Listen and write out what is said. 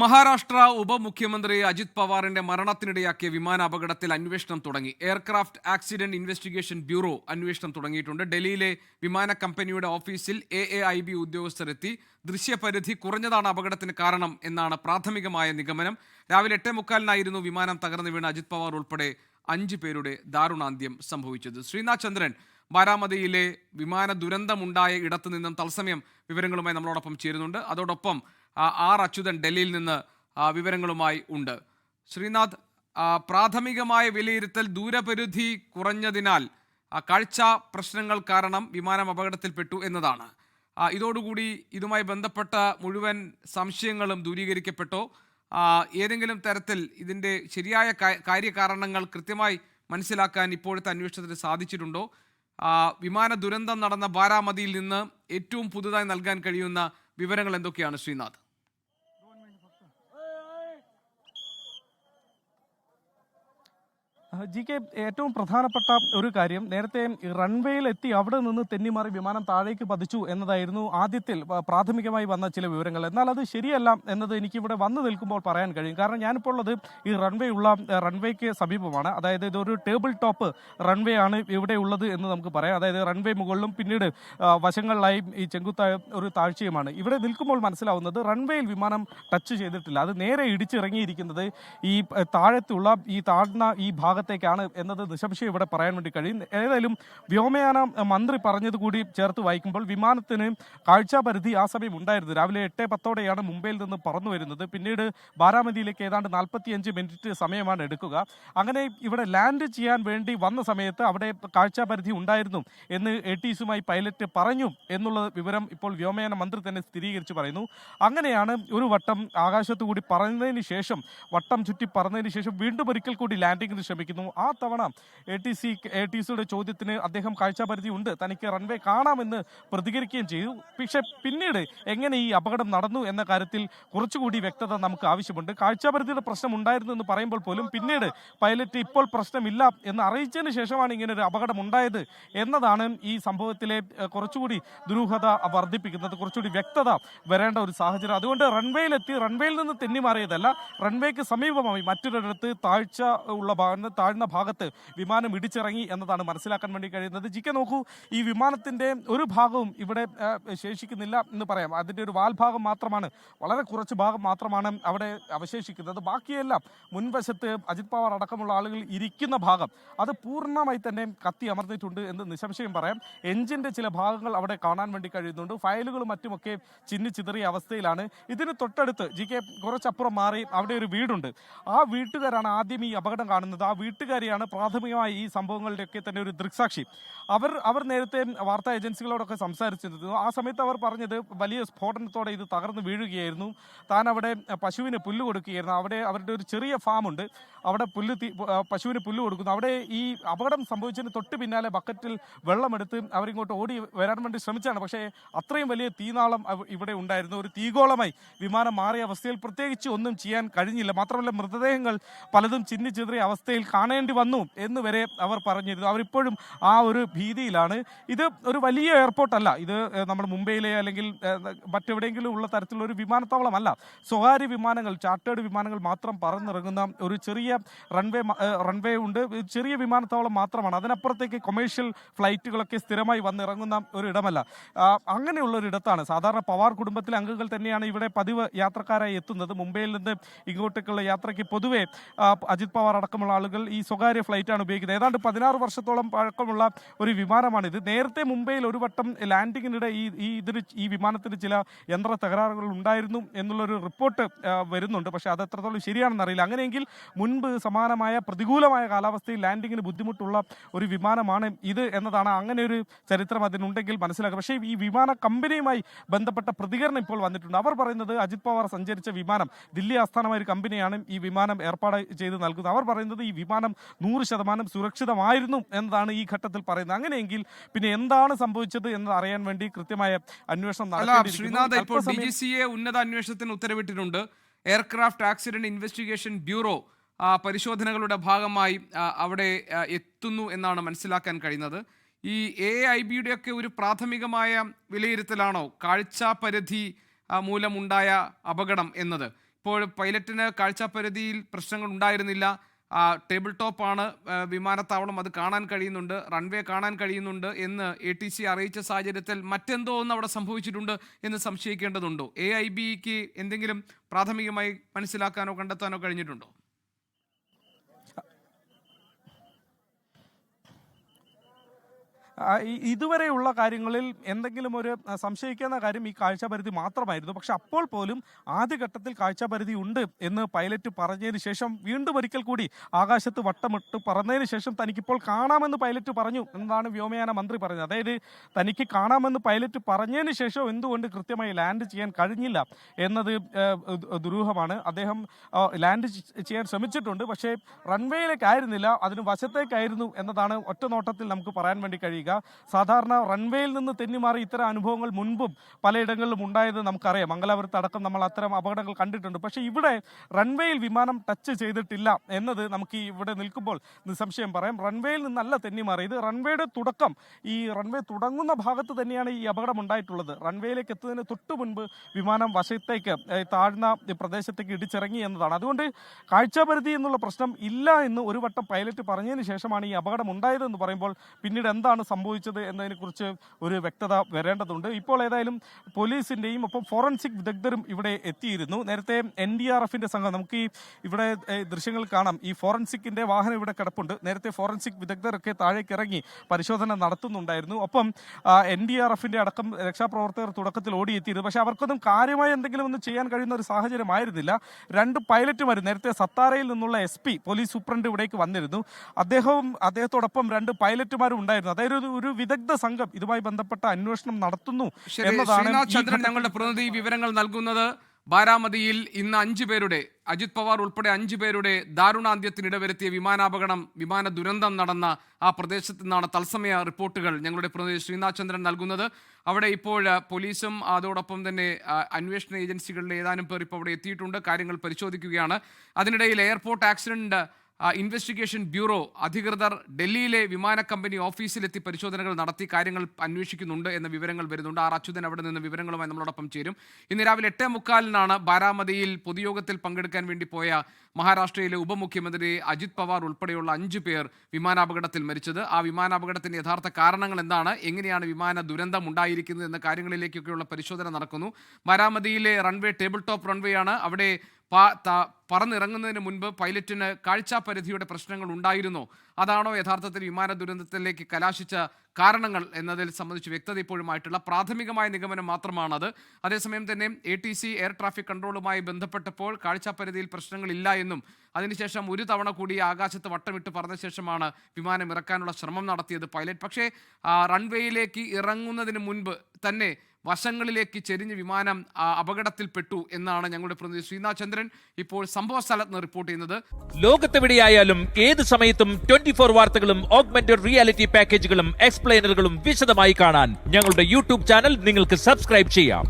മഹാരാഷ്ട്ര ഉപമുഖ്യമന്ത്രി അജിത് പവാറിന്റെ മരണത്തിനിടയാക്കിയ വിമാനാപകടത്തിൽ അന്വേഷണം തുടങ്ങി. എയർക്രാഫ്റ്റ് ആക്സിഡന്റ് ഇൻവെസ്റ്റിഗേഷൻ ബ്യൂറോ അന്വേഷണം തുടങ്ങിയിട്ടുണ്ട്. ഡൽഹിയിലെ വിമാന കമ്പനിയുടെ ഓഫീസിൽ AAIB ഉദ്യോഗസ്ഥരെത്തി. ദൃശ്യപരിധി കുറഞ്ഞതാണ് അപകടത്തിന് കാരണം എന്നാണ് പ്രാഥമികമായ നിഗമനം. രാവിലെ 8:45 വിമാനം തകർന്നു വീണ് അജിത് പവാർ ഉൾപ്പെടെ 5 പേരുടെ ദാരുണാന്ത്യം സംഭവിച്ചത്. ശ്രീനാഥ് ചന്ദ്രൻ ബാരാമതിയിലെ വിമാന ദുരന്തമുണ്ടായ ഇടത്തു നിന്നും തത്സമയം വിവരങ്ങളുമായി നമ്മളോടൊപ്പം ചേരുന്നുണ്ട്. അതോടൊപ്പം അച്യുതൻ ഡൽഹിയിൽ നിന്ന് വിവരങ്ങളുമായി ഉണ്ട്. ശ്രീനാഥ്, പ്രാഥമികമായ വിലയിരുത്തൽ ദൂരപരിധി കുറഞ്ഞതിനാൽ കാഴ്ച പ്രശ്നങ്ങൾ കാരണം വിമാനം അപകടത്തിൽപ്പെട്ടു എന്നതാണ്. ഇതോടുകൂടി ഇതുമായി ബന്ധപ്പെട്ട മുഴുവൻ സംശയങ്ങളും ദൂരീകരിക്കപ്പെട്ടോ? ഏതെങ്കിലും തരത്തിൽ ഇതിൻ്റെ ശരിയായ കാര്യകാരണങ്ങൾ കൃത്യമായി മനസ്സിലാക്കാൻ ഇപ്പോഴത്തെ അന്വേഷണത്തിന് സാധിച്ചിട്ടുണ്ടോ? വിമാന ദുരന്തം നടന്ന ബാരാമതിയിൽ നിന്ന് ഏറ്റവും പുതുതായി നൽകാൻ കഴിയുന്ന വിവരങ്ങൾ എന്തൊക്കെയാണ് ശ്രീനാഥ്? GK, ഏറ്റവും പ്രധാനപ്പെട്ട ഒരു കാര്യം, നേരത്തെ റൺവേയിൽ എത്തി അവിടെ നിന്ന് തെന്നിമാറി വിമാനം താഴേക്ക് പതിച്ചു എന്നതായിരുന്നു ആദ്യത്തിൽ പ്രാഥമികമായി വന്ന ചില വിവരങ്ങൾ. എന്നാൽ അത് ശരിയല്ല എന്നത് എനിക്കിവിടെ വന്നു നിൽക്കുമ്പോൾ പറയാൻ കഴിയും. കാരണം ഞാനിപ്പോൾ ഉള്ളത് ഈ റൺവേക്ക് സമീപമാണ്. അതായത് ഇതൊരു ടേബിൾ ടോപ്പ് റൺവേ ആണ് ഇവിടെ ഉള്ളത് എന്ന് നമുക്ക് പറയാം. അതായത് റൺവേ മുകളിലും പിന്നീട് വശങ്ങളിലായി ഈ ചെങ്കുത്തായ ഒരു താഴ്ചയുമാണ്. ഇവിടെ നിൽക്കുമ്പോൾ മനസ്സിലാവുന്നത് റൺവേയിൽ വിമാനം ടച്ച് ചെയ്തിട്ടില്ല. അത് നേരെ ഇടിച്ചിറങ്ങിയിരിക്കുന്നത് ഈ താഴത്തുള്ള ഈ താഴ്ന്ന ഈ ഭാഗത്തേക്കാണ് എന്നത് നിസ്സംശയം ഇവിടെ പറയാൻ വേണ്ടി കഴിയും. ഏതായാലും വ്യോമയാന മന്ത്രി പറഞ്ഞത് കൂടി ചേർത്ത് വായിക്കുമ്പോൾ വിമാനത്തിന് കാഴ്ചാ പരിധി ആ സമയം ഉണ്ടായിരുന്നു. രാവിലെ 8:10 മുംബൈയിൽ നിന്ന് പറന്നു വരുന്നത്. പിന്നീട് ബാരാമതിയിലേക്ക് ഏതാണ്ട് 45 മിനിറ്റ് സമയമാണ് എടുക്കുക. അങ്ങനെ ഇവിടെ ലാൻഡ് ചെയ്യാൻ വേണ്ടി വന്ന സമയത്ത് അവിടെ കാഴ്ചാ പരിധി ഉണ്ടായിരുന്നു എന്ന് ATCയുമായി പൈലറ്റ് പറഞ്ഞു എന്നുള്ള വിവരം ഇപ്പോൾ വ്യോമയാന മന്ത്രി തന്നെ സ്ഥിരീകരിച്ച് പറയുന്നു. അങ്ങനെയാണ് ഒരു വട്ടം ആകാശത്തു കൂടി പറന്നതിന് ശേഷം, വട്ടം ചുറ്റി പറന്നതിന് ശേഷം വീണ്ടും ഒരിക്കൽ കൂടി ലാൻഡിങ്ങിന് ശ്രമിക്കുന്നു. ആ തവണ ATCയുടെ ചോദ്യത്തിന് അദ്ദേഹം കാഴ്ചാപരിധി ഉണ്ട്, തനിക്ക് റൺവേ കാണാമെന്ന് പ്രതികരിക്കുകയും ചെയ്തു. പക്ഷേ പിന്നീട് എങ്ങനെ ഈ അപകടം നടന്നു എന്ന കാര്യത്തിൽ കുറച്ചുകൂടി വ്യക്തത നമുക്ക് ആവശ്യമുണ്ട്. കാഴ്ചാപരിധിയുടെ പ്രശ്നം ഉണ്ടായിരുന്നു എന്ന് പറയുമ്പോൾ പോലും പിന്നീട് പൈലറ്റ് ഇപ്പോൾ പ്രശ്നമില്ല എന്ന് അറിയിച്ചതിന് ശേഷമാണ് ഇങ്ങനെ ഒരു അപകടം ഉണ്ടായത് എന്നതാണ് ഈ സംഭവത്തിലെ കുറച്ചുകൂടി ദുരൂഹത വർദ്ധിപ്പിക്കുന്നത്, കുറച്ചുകൂടി വ്യക്തത വരേണ്ട ഒരു സാഹചര്യം. അതുകൊണ്ട് റൺവേയിലെത്തി, റൺവേയിൽ നിന്ന് തെന്നിമാറിയതല്ല, റൺവേക്ക് സമീപമായി മറ്റൊരിടത്ത് താഴ്ന്ന ഭാഗത്ത് വിമാനം ഇടിച്ചിറങ്ങി എന്നതാണ് മനസ്സിലാക്കാൻ വേണ്ടി കഴിയുന്നത്. നോക്കൂ, ഈ വിമാനത്തിന്റെ ഒരു ഭാഗവും ഇവിടെ ശേഷിക്കുന്നില്ല എന്ന് പറയാം. അതിന്റെ ഒരു വാൽഭാഗം മാത്രമാണ്, വളരെ കുറച്ച് ഭാഗം മാത്രമാണ് അവിടെ അവശേഷിക്കുന്നത്. ബാക്കിയെല്ലാം മുൻവശത്ത് അജിത് പവാർ അടക്കമുള്ള ആളുകൾ ഇരിക്കുന്ന ഭാഗം അത് പൂർണ്ണമായി തന്നെ കത്തി അമർന്നിട്ടുണ്ട് എന്ന് നിസ്സംശയം പറയാം. എഞ്ചിന്റെ ചില ഭാഗങ്ങൾ അവിടെ കാണാൻ വേണ്ടി കഴിയുന്നുണ്ട്. ഫയലുകളും മറ്റുമൊക്കെ ചിന്നിച്ചിതറിയ അവസ്ഥയിലാണ്. ഇതിന് തൊട്ടടുത്ത് കുറച്ചപ്പുറം മാറി അവിടെ ഒരു വീടുണ്ട്. ആ വീട്ടുകാരാണ് ആദ്യം ഈ അപകടം കാണുന്നത്. ആ വീട്ടുകാരിയാണ് പ്രാഥമികമായി ഈ സംഭവങ്ങളുടെയൊക്കെ തന്നെ ഒരു ദൃക്സാക്ഷി. അവർ നേരത്തെ വാർത്താ ഏജൻസികളോടൊക്കെ സംസാരിച്ചിരുന്നു. ആ സമയത്ത് അവർ പറഞ്ഞത് വലിയ സ്ഫോടനത്തോടെ ഇത് തകർന്ന് വീഴുകയായിരുന്നു. താൻ അവിടെ പശുവിന് പുല്ല് കൊടുക്കുകയായിരുന്നു. അവിടെ അവരുടെ ഒരു ചെറിയ ഫാമുണ്ട്, അവിടെ പശുവിന് പുല്ല് കൊടുക്കുന്നു. അവിടെ ഈ അപകടം സംഭവിച്ചതിന് തൊട്ട് പിന്നാലെ ബക്കറ്റിൽ വെള്ളമെടുത്ത് അവരിങ്ങോട്ട് ഓടി വരാൻ വേണ്ടി ശ്രമിച്ചാണ്. പക്ഷേ അത്രയും വലിയ തീനാളം ഇവിടെ ഉണ്ടായിരുന്നു. ഒരു തീഗോളമായി വിമാനം മാറിയ അവസ്ഥയിൽ പ്രത്യേകിച്ച് ഒന്നും ചെയ്യാൻ കഴിഞ്ഞില്ല. മാത്രമല്ല മൃതദേഹങ്ങൾ പലതും ചിന്നിച്ചിതറിയ അവസ്ഥയിൽ കാണേണ്ടി വന്നു എന്ന് വരെ അവർ പറഞ്ഞിരുന്നു. അവരിപ്പോഴും ആ ഒരു ഭീതിയിലാണ്. ഇത് ഒരു വലിയ എയർപോർട്ടല്ല, ഇത് നമ്മുടെ മുംബൈയിലെ അല്ലെങ്കിൽ മറ്റെവിടെയെങ്കിലും ഉള്ള തരത്തിലുള്ള ഒരു വിമാനത്താവളമല്ല. സ്വകാര്യ വിമാനങ്ങൾ, ചാർട്ടേഡ് വിമാനങ്ങൾ മാത്രം പറന്നിറങ്ങുന്ന ഒരു ചെറിയ റൺവേ ഉണ്ട്, ചെറിയ വിമാനത്താവളം മാത്രമാണ്. അതിനപ്പുറത്തേക്ക് കൊമേഴ്ഷ്യൽ ഫ്ലൈറ്റുകളൊക്കെ സ്ഥിരമായി വന്നിറങ്ങുന്ന ഒരു ഇടമല്ല. അങ്ങനെയുള്ള ഒരു ഇടത്താണ് സാധാരണ പവാർ കുടുംബത്തിലെ അംഗങ്ങൾ തന്നെയാണ് ഇവിടെ പതിവ് യാത്രക്കാരായി എത്തുന്നത്. മുംബൈയിൽ നിന്ന് ഇങ്ങോട്ടേക്കുള്ള യാത്രയ്ക്ക് പൊതുവെ അജിത് പവാർ അടക്കമുള്ള ആളുകൾ ഈ സ്വകാര്യ ഫ്ലൈറ്റാണ് ഉപയോഗിക്കുന്നത്. ഏതാണ്ട് 16 വർഷത്തോളം പഴക്കമുള്ള ഒരു വിമാനമാണിത്. നേരത്തെ മുംബൈയിൽ ഒരു വട്ടം ലാൻഡിങ്ങിനിടെ ഈ വിമാനത്തിന് ചില യന്ത്ര തകരാറുകൾ ഉണ്ടായിരുന്നു എന്നുള്ളൊരു റിപ്പോർട്ട് വരുന്നുണ്ട്. പക്ഷേ അത് എത്രത്തോളം ശരിയാണെന്ന് അറിയില്ല. അങ്ങനെയെങ്കിൽ മുൻപ് സമാനമായ പ്രതികൂലമായ കാലാവസ്ഥയിൽ ലാൻഡിങ്ങിന് ബുദ്ധിമുട്ടുള്ള ഒരു വിമാനമാണ് ഇത് എന്നതാണ്, അങ്ങനെ ഒരു ചരിത്രം അതിനുണ്ടെങ്കിൽ മനസ്സിലാക്കുക. പക്ഷേ ഈ വിമാന കമ്പനിയുമായി ബന്ധപ്പെട്ട പ്രതികരണം ഇപ്പോൾ വന്നിട്ടുണ്ട്. അവർ പറയുന്നത് അജിത് പവാർ സഞ്ചരിച്ച വിമാനം ദില്ലി ആസ്ഥാനമായ ഒരു കമ്പനിയാണ് ഈ വിമാനം ഏർപ്പാട് ചെയ്ത് നൽകുന്നത്. അവർ പറയുന്നത് ഈ വിമാനം 100% സുരക്ഷിതമായിരുന്നു എന്നതാണ് ഈ ഘട്ടത്തിൽ പറയുന്നത്. അങ്ങനെയെങ്കിൽ പിന്നെ എന്താണ് സംഭവിച്ചത് എന്ന് അറിയാൻ വേണ്ടി കൃത്യമായ അന്വേഷണം നടത്തിയിരിക്കുന്നു. ഉന്നത അന്വേഷണത്തിന് ഉത്തരവിട്ടിട്ടുണ്ട്. എയർക്രാഫ്റ്റ് ആക്സിഡന്റ് ഇൻവെസ്റ്റിഗേഷൻ ബ്യൂറോ പരിശോധനകളുടെ ഭാഗമായി അവിടെ എത്തുന്നു എന്നാണ് മനസ്സിലാക്കാൻ കഴിയുന്നത്. ഈ AAIBയുടെ ഒക്കെ ഒരു പ്രാഥമികമായ വിലയിരുത്തലാണോ കാഴ്ചാ പരിധി മൂലമുണ്ടായ അപകടം എന്നത്? ഇപ്പോൾ പൈലറ്റിന് കാഴ്ചാപരിധിയിൽ പ്രശ്നങ്ങൾ ഉണ്ടായിരുന്നില്ല. ടേബിൾ ടോപ്പാണ് വിമാനത്താവളം, അത് കാണാൻ കഴിയുന്നുണ്ട്, റൺവേ കാണാൻ കഴിയുന്നുണ്ട് എന്ന് ATC അറിയിച്ച സാഹചര്യത്തിൽ മറ്റെന്തോ ഒന്ന് അവിടെ സംഭവിച്ചിട്ടുണ്ട് എന്ന് സംശയിക്കേണ്ടതുണ്ടോ? AIBക്ക് എന്തെങ്കിലും പ്രാഥമികമായി മനസ്സിലാക്കാനോ കണ്ടെത്താനോ കഴിഞ്ഞിട്ടുണ്ടോ? ഇതുവരെയുള്ള കാര്യങ്ങളിൽ എന്തെങ്കിലും ഒരു സംശയിക്കുന്ന കാര്യം ഈ കാഴ്ചാപരിധി മാത്രമായിരുന്നു. പക്ഷെ അപ്പോൾ പോലും ആദ്യഘട്ടത്തിൽ കാഴ്ചാപരിധി ഉണ്ട് എന്ന് പൈലറ്റ് പറഞ്ഞതിന് ശേഷം വീണ്ടും ഒരിക്കൽ കൂടി ആകാശത്ത് വട്ടമിട്ട് പറഞ്ഞതിന് ശേഷം തനിക്കിപ്പോൾ കാണാമെന്ന് പൈലറ്റ് പറഞ്ഞു എന്നതാണ് വ്യോമയാന മന്ത്രി പറഞ്ഞത്. അതായത് തനിക്ക് കാണാമെന്ന് പൈലറ്റ് പറഞ്ഞതിന് ശേഷം എന്തുകൊണ്ട് കൃത്യമായി ലാൻഡ് ചെയ്യാൻ കഴിഞ്ഞില്ല എന്നത് ദുരൂഹമാണ്. അദ്ദേഹം ലാൻഡ് ചെയ്യാൻ ശ്രമിച്ചിട്ടുണ്ട്, പക്ഷേ റൺവേയിലേക്കായിരുന്നില്ല, അതിന് വശത്തേക്കായിരുന്നു എന്നതാണ് ഒറ്റ നോട്ടത്തിൽ നമുക്ക് പറയാൻ വേണ്ടി കഴിയുക. സാധാരണ റൺവേയിൽ നിന്ന് തെന്നിമാറി ഇത്തരം അനുഭവങ്ങൾ മുൻപും പലയിടങ്ങളിലും ഉണ്ടായത് നമുക്കറിയാം. മംഗലാപുരത്ത് അടക്കം നമ്മൾ അത്തരം അപകടങ്ങൾ കണ്ടിട്ടുണ്ട്. പക്ഷേ ഇവിടെ റൺവേയിൽ വിമാനം ടച്ച് ചെയ്തിട്ടില്ല എന്നത് നമുക്ക് ഇവിടെ നിൽക്കുമ്പോൾ നിസ്സംശയം പറയാം. റൺവേയിൽ നിന്നല്ല തെന്നിമാറിയത്. റൺവേയുടെ തുടക്കം, ഈ റൺവേ തുടങ്ങുന്ന ഭാഗത്ത് തന്നെയാണ് ഈ അപകടം ഉണ്ടായിട്ടുള്ളത്. റൺവേയിലേക്ക് എത്തുന്നതിന് തൊട്ടു മുൻപ് വിമാനം വശത്തേക്ക് താഴ്ന്ന പ്രദേശത്തേക്ക് ഇടിച്ചിറങ്ങി എന്നതാണ്. അതുകൊണ്ട് കാഴ്ചാപരിധി എന്നുള്ള പ്രശ്നം ഇല്ല എന്ന് ഒരു വട്ടം പൈലറ്റ് പറഞ്ഞതിന് ശേഷമാണ് ഈ അപകടം ഉണ്ടായതെന്ന് പറയുമ്പോൾ പിന്നീട് എന്താണ് സംഭവിച്ചത് എന്നതിനെക്കുറിച്ച് ഒരു വ്യക്തത വരേണ്ടതുണ്ട്. ഇപ്പോൾ ഏതായാലും പോലീസിന്റെയും ഒപ്പം ഫോറൻസിക് വിദഗ്ധരും ഇവിടെ എത്തിയിരുന്നു. നേരത്തെ NDRFന്റെ സംഘം, നമുക്ക് ഈ ഇവിടെ ദൃശ്യങ്ങൾ കാണാം, ഈ ഫോറൻസിക്കിന്റെ വാഹനം ഇവിടെ കിടപ്പുണ്ട്. നേരത്തെ ഫോറൻസിക് വിദഗ്ധരൊക്കെ താഴേക്ക് ഇറങ്ങി പരിശോധന നടത്തുന്നുണ്ടായിരുന്നു. ഒപ്പം NDRFന്റെ അടക്കം രക്ഷാപ്രവർത്തകർ തുടക്കത്തിൽ ഓടിയെത്തിയിരുന്നു. പക്ഷെ അവർക്കൊന്നും കാര്യമായി എന്തെങ്കിലും ഒന്നും ചെയ്യാൻ കഴിയുന്ന ഒരു സാഹചര്യമായിരുന്നില്ല. 2 പൈലറ്റുമാരും, നേരത്തെ സത്താറയിൽ നിന്നുള്ള SP പോലീസ് സൂപ്രണ്ട് ഇവിടേക്ക് വന്നിരുന്നു. അദ്ദേഹത്തോടൊപ്പം 2 പൈലറ്റുമാരും ഉണ്ടായിരുന്നു. അതായത് ഒരു വിദഗ്ധ സംഘം ഇതുമായി ബന്ധപ്പെട്ട അന്വേഷണം നടത്തുന്നു എന്നതാണ് ഞങ്ങളുടെ പ്രതിനിധി വിവരങ്ങൾ നൽകുന്നത്. ബാരാമതിയിൽ ഇന്ന് 5 പേരുടെ, അജിത് പവാർ ഉൾപ്പെടെ 5 പേരുടെ ദാരുണാന്ത്യത്തിനിടവരുത്തിയ വിമാനാപകടം, വിമാന ദുരന്തം നടന്ന ആ പ്രദേശത്ത് നിന്നാണ് തത്സമയ റിപ്പോർട്ടുകൾ ഞങ്ങളുടെ പ്രതിനിധി ശ്രീനാഥ് ചന്ദ്രൻ നൽകുന്നത്. അവിടെ ഇപ്പോൾ പോലീസും അതോടൊപ്പം തന്നെ അന്വേഷണ ഏജൻസികളിലെ ഏതാനും പേർ ഇപ്പോൾ അവിടെ എത്തിയിട്ടുണ്ട്, കാര്യങ്ങൾ പരിശോധിക്കുകയാണ്. അതിനിടയിൽ എയർപോർട്ട് ആക്സിഡന്റ് ഇൻവെസ്റ്റിഗേഷൻ ബ്യൂറോ അധികൃതർ ഡൽഹിയിലെ വിമാന കമ്പനി ഓഫീസിലെത്തി പരിശോധനകൾ നടത്തി കാര്യങ്ങൾ അന്വേഷിക്കുന്നുണ്ട് എന്ന വിവരങ്ങൾ വരുന്നുണ്ട്. അച്യുതൻ അവിടെ നിന്ന് വിവരങ്ങളുമായി നമ്മളോടൊപ്പം ചേരും. ഇന്ന് രാവിലെ 8:45 ബാരാമതിയിൽ പൊതുയോഗത്തിൽ പങ്കെടുക്കാൻ വേണ്ടി പോയ മഹാരാഷ്ട്രയിലെ ഉപമുഖ്യമന്ത്രി അജിത് പവാർ ഉൾപ്പെടെയുള്ള 5 പേർ വിമാനാപകടത്തിൽ മരിച്ചത്. ആ വിമാനാപകടത്തിന്റെ യഥാർത്ഥ കാരണങ്ങൾ എന്താണ്, എങ്ങനെയാണ് വിമാന ദുരന്തം ഉണ്ടായിരിക്കുന്നത് എന്ന കാര്യങ്ങളിലേക്കൊക്കെയുള്ള പരിശോധന നടക്കുന്നു. ബാരാമതിയിലെ റൺവേ ടേബിൾ ടോപ്പ് റൺവേ ആണ്. അവിടെ പറന്നിറങ്ങുന്നതിന് മുൻപ് പൈലറ്റിന് കാഴ്ചാപരിധിയുടെ പ്രശ്നങ്ങൾ ഉണ്ടായിരുന്നോ, അതാണോ യഥാർത്ഥത്തിൽ വിമാന ദുരന്തത്തിലേക്ക് കലാശിച്ച കാരണങ്ങൾ എന്നതിൽ സംബന്ധിച്ച് വ്യക്തത ഇപ്പോഴുമായിട്ടുള്ള പ്രാഥമികമായ നിഗമനം മാത്രമാണത്. അതേസമയം തന്നെ ATC എയർ ട്രാഫിക് കൺട്രോളുമായി ബന്ധപ്പെട്ടപ്പോൾ കാഴ്ചാപരിധിയിൽ പ്രശ്നങ്ങളില്ല എന്നും അതിനുശേഷം ഒരു തവണ കൂടി ആകാശത്ത് വട്ടമിട്ട് പറഞ്ഞ ശേഷമാണ് വിമാനം ഇറക്കാനുള്ള ശ്രമം നടത്തിയത് പൈലറ്റ്. പക്ഷേ റൺവേയിലേക്ക് ഇറങ്ങുന്നതിന് മുൻപ് തന്നെ വശങ്ങളിലേക്ക് ചെരിഞ്ഞ് വിമാനം അപകടത്തിൽപ്പെട്ടു എന്നാണ് ഞങ്ങളുടെ പ്രതിനിധി ശ്രീനാഥ് ചന്ദ്രൻ ഇപ്പോൾ സംഭവ സ്ഥലത്ത് നിന്ന് റിപ്പോർട്ട് ചെയ്യുന്നത്. ലോകത്തെവിടെയായാലും ഏത് സമയത്തും 24 വാർത്തകളും ഓഗ്മെന്റഡ് റിയാലിറ്റി പാക്കേജുകളും എക്സ്പ്ലെയിനറുകളും വിശദമായി കാണാൻ ഞങ്ങളുടെ YouTube ചാനൽ നിങ്ങൾക്ക് സബ്സ്ക്രൈബ് ചെയ്യാം.